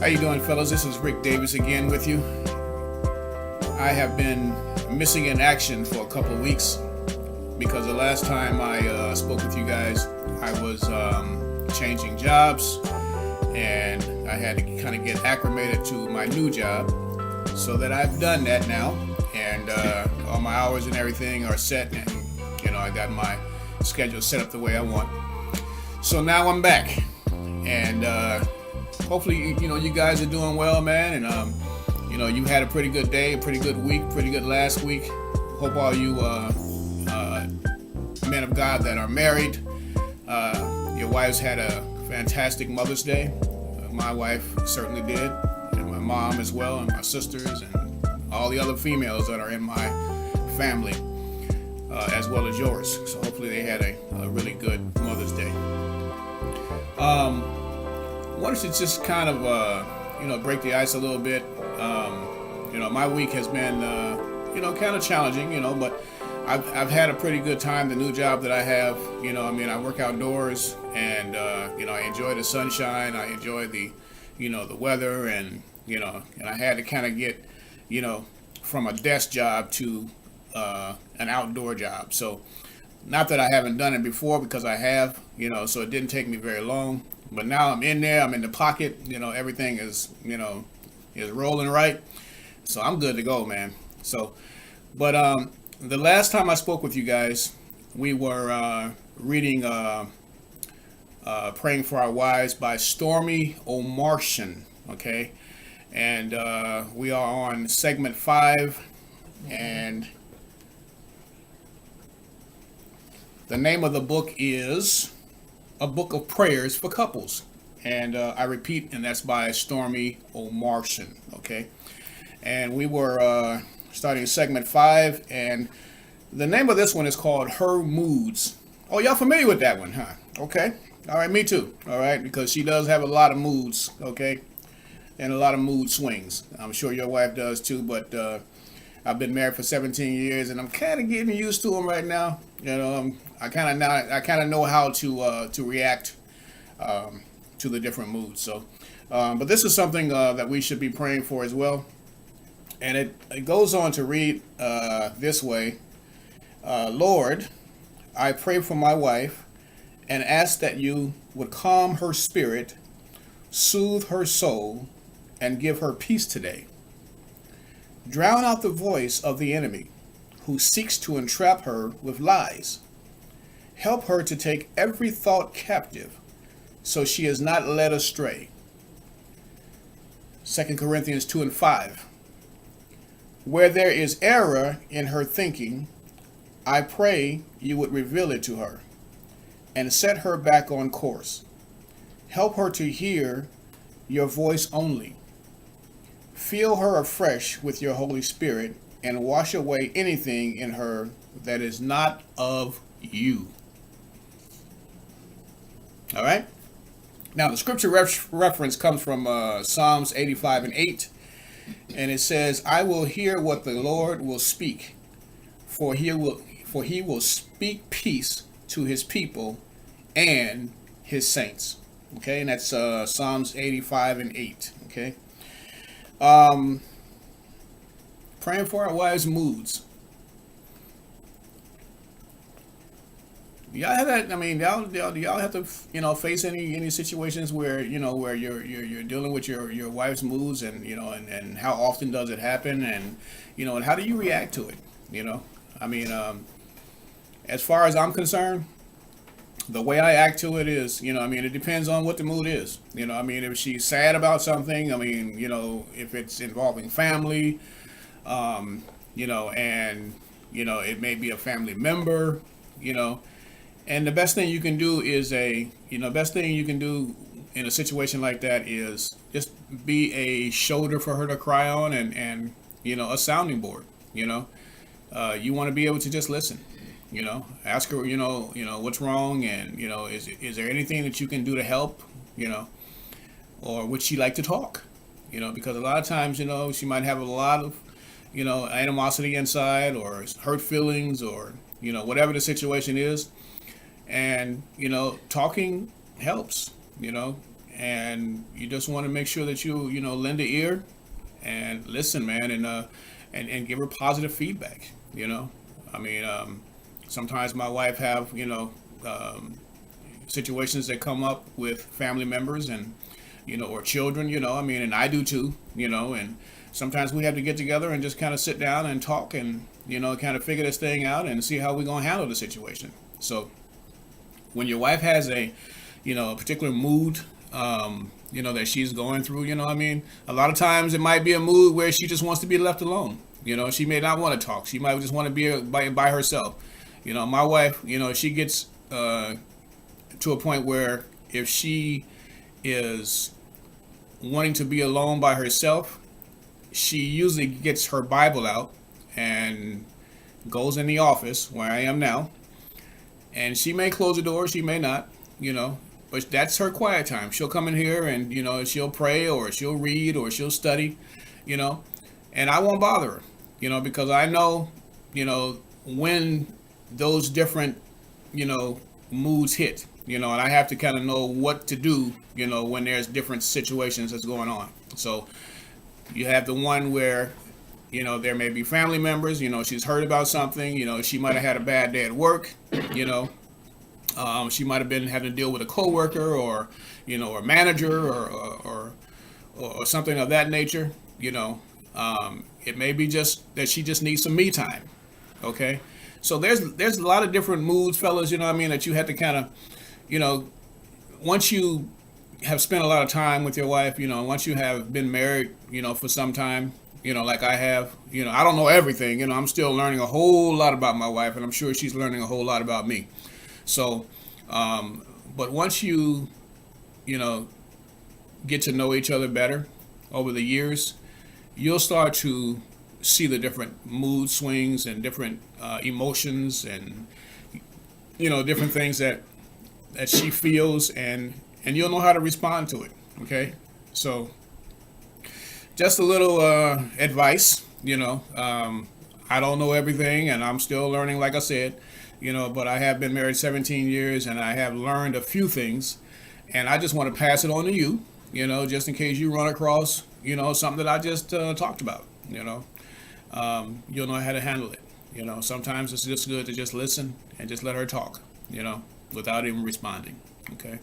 How you doing, fellas? This is Rick Davis again with you. I have been missing in action for a couple of weeks because the last time I spoke with you guys, I was changing jobs and I had to kind of get acclimated to my new job. So that I've done that now, and all my hours and everything are set, and I got my schedule set up the way I want. So now I'm back, and hopefully you guys are doing well, man, and you had a pretty good day, a pretty good week, pretty good last week. Hope all you men of God that are married, your wives had a fantastic Mother's Day. My wife certainly did, and my mom as well, and my sisters, and all the other females that are in my family, as well as yours. So hopefully they had a really good Mother's Day. Wanted to just kind of break the ice a little bit. My week has been kind of challenging, but I've had a pretty good time. The new job that I have, I work outdoors, and I enjoy the sunshine. I enjoy the weather, and I had to kind of get from a desk job to an outdoor job. So not that I haven't done it before, because I have, so it didn't take me very long. But now I'm in there. I'm in the pocket. Everything is is rolling right. So I'm good to go, man. So, but the last time I spoke with you guys, we were reading Praying for Our Wives by Stormie Omartian, okay? And we are on segment 5, and the name of the book is A Book of Prayers for Couples. And I repeat, and that's by Stormie Omartian, okay? And we were starting segment 5, and the name of this one is called Her Moods. Oh, y'all familiar with that one, huh? Okay. All right, me too. All right, because she does have a lot of moods, okay? And a lot of mood swings. I'm sure your wife does too, but I've been married for 17 years, and I'm kind of getting used to them right now. I kind of know how to react to the different moods. So, but this is something that we should be praying for as well. And it goes on to read this way. Lord, I pray for my wife and ask that you would calm her spirit, soothe her soul, and give her peace today. Drown out the voice of the enemy who seeks to entrap her with lies. Help her to take every thought captive so she is not led astray. 2 Corinthians 2:5. Where there is error in her thinking, I pray you would reveal it to her and set her back on course. Help her to hear your voice only. Fill her afresh with your Holy Spirit and wash away anything in her that is not of you. All right? Now, the scripture reference comes from Psalms 85:8. And it says, I will hear what the Lord will speak, for he will speak peace to his people and his saints. Okay, and that's Psalms 85:8. Okay. Praying for our wives' moods. Y'all have that? I mean, y'all have to face any situations where where you're dealing with your wife's moods, and and how often does it happen, and and how do you react to it? I mean, as far as I'm concerned, the way I act to it is it depends on what the mood is. If she's sad about something, if it's involving family, and it may be a family member, And the best thing you can do is best thing you can do in a situation like that is just be a shoulder for her to cry on, and a sounding board. You want to be able to just listen. Ask her, what's wrong, and is there anything that you can do to help, or would she like to talk, because a lot of times, she might have a lot of, animosity inside, or hurt feelings, or whatever the situation is. And talking helps, and you just want to make sure that you know lend an ear and listen, man, and give her positive feedback. You know, I mean, sometimes my wife have situations that come up with family members and or children. I mean, and I do too. And sometimes we have to get together and just kind of sit down and talk and kind of figure this thing out and see how we're gonna handle the situation. So when your wife has a particular mood, that she's going through, I mean, a lot of times it might be a mood where she just wants to be left alone. She may not want to talk. She might just want to be by herself. My wife, she gets to a point where if she is wanting to be alone by herself, she usually gets her Bible out and goes in the office where I am now. And she may close the door, she may not, but that's her quiet time. She'll come in here and, she'll pray or she'll read or she'll study, and I won't bother her, because I know, when those different, moods hit, and I have to kind of know what to do, when there's different situations that's going on. So you have the one where, there may be family members, she's heard about something, she might have had a bad day at work, she might have been having to deal with a coworker or, or manager or something of that nature, it may be just that she just needs some me time. Okay. So there's a lot of different moods, fellas, that you have to kind of, once you have spent a lot of time with your wife, once you have been married, for some time, like I have, I don't know everything, I'm still learning a whole lot about my wife, and I'm sure she's learning a whole lot about me. So, but once you get to know each other better over the years, you'll start to see the different mood swings and different emotions and, different things that she feels, and you'll know how to respond to it. Okay. So just a little advice, I don't know everything and I'm still learning, like I said, but I have been married 17 years and I have learned a few things, and I just want to pass it on to you, just in case you run across, something that I just talked about, you'll know how to handle it. Sometimes it's just good to just listen and just let her talk, without even responding. Okay.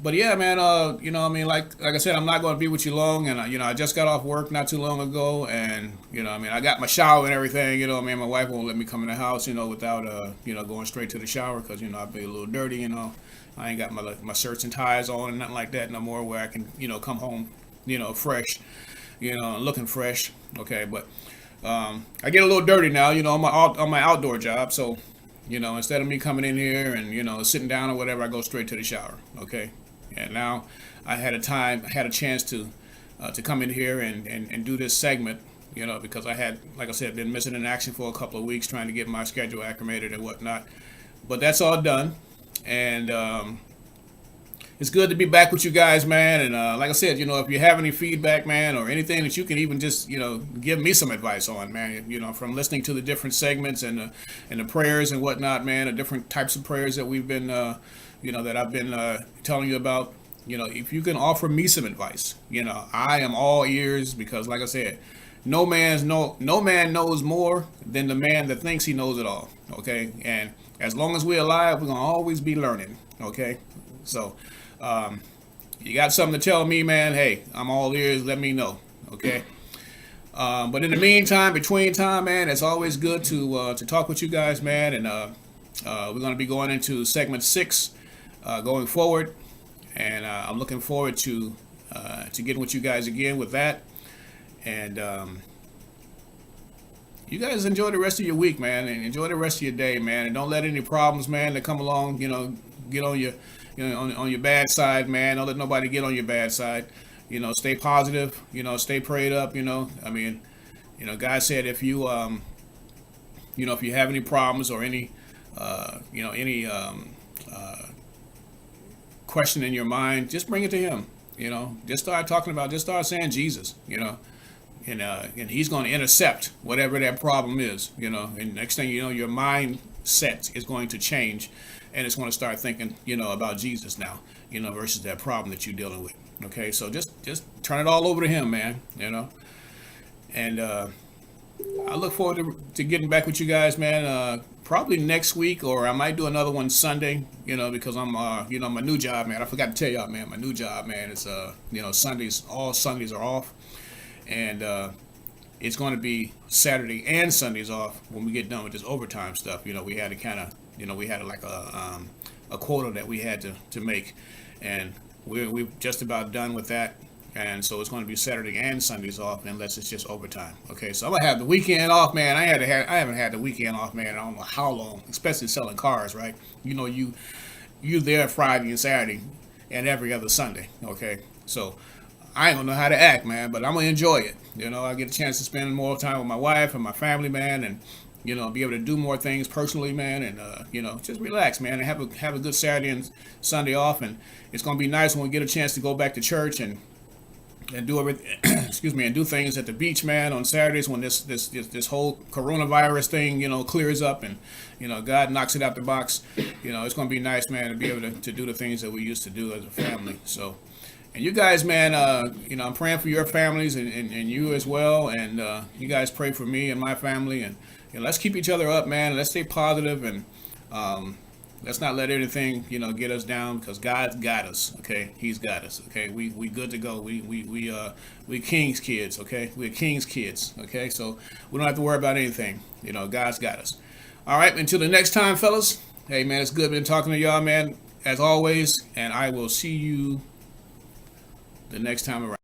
But yeah, man, I mean, like I said, I'm not going to be with you long, and I just got off work not too long ago, and I mean, I got my shower and everything, I mean, my wife won't let me come in the house, without going straight to the shower, because I'd be a little dirty, I ain't got my shirts and ties on and nothing like that no more, where I can come home, fresh, looking fresh. Okay, but I get a little dirty now, on my outdoor job, so instead of me coming in here and sitting down or whatever, I go straight to the shower. Okay. And now I had a chance to come in here and do this segment, because I had, like I said, been missing in action for a couple of weeks trying to get my schedule acclimated and whatnot. But that's all done, and it's good to be back with you guys, man. And like I said, if you have any feedback, man, or anything that you can even just give me some advice on, man, from listening to the different segments and the prayers and whatnot, man, the different types of prayers that we've been that I've been telling you about, if you can offer me some advice, I am all ears, because like I said, no man knows more than the man that thinks he knows it all. Okay. And as long as we're alive, we're going to always be learning. Okay. So, you got something to tell me, man, hey, I'm all ears. Let me know. Okay. But in the meantime, between time, man, it's always good to talk with you guys, man. And we're going to be going into segment 6 going forward, and I'm looking forward to getting with you guys again with that. And you guys enjoy the rest of your week, man, and enjoy the rest of your day, man. And don't let any problems, man, that come along, get on your on your bad side, man. Don't let nobody get on your bad side. Stay positive. Stay prayed up. I mean, God said if you if you have any problems or any any question in your mind, just bring it to Him. Just start saying Jesus. And He's going to intercept whatever that problem is. And next thing you know, your mindset is going to change, and it's going to start thinking, about Jesus now, versus that problem that you're dealing with. Okay, so just turn it all over to Him, man. And I look forward to getting back with you guys, man. Probably next week, or I might do another one Sunday. Because I'm, my new job, man. I forgot to tell y'all, man. My new job, man, is Sundays. All Sundays are off, and it's going to be Saturday and Sundays off when we get done with this overtime stuff. We had to kind of, we had like a quota that we had to make, and we're just about done with that. And so it's going to be Saturday and Sundays off, unless it's just overtime. Okay, so I'm gonna have the weekend off, man. I haven't had the weekend off, man. I don't know how long, especially selling cars, right? You there Friday and Saturday, and every other Sunday. Okay, so I ain't gonna know how to act, man, but I'm gonna enjoy it. I get a chance to spend more time with my wife and my family, man, and be able to do more things personally, man, and just relax, man, and have a good Saturday and Sunday off. And it's gonna be nice when we get a chance to go back to church and do everything, excuse me, and do things at the beach, man, on Saturdays when this whole coronavirus thing, clears up, and God knocks it out the box. It's gonna be nice, man, to be able to do the things that we used to do as a family. So, and you guys, man, I'm praying for your families and you as well, and you guys pray for me and my family, and let's keep each other up, man. Let's stay positive, and let's not let anything, get us down, because God's got us. Okay, He's got us. Okay, we good to go. We King's kids. Okay, we're King's kids. Okay, so we don't have to worry about anything. God's got us. All right, until the next time, fellas. Hey, man, it's good been talking to y'all, man, as always, and I will see you the next time around.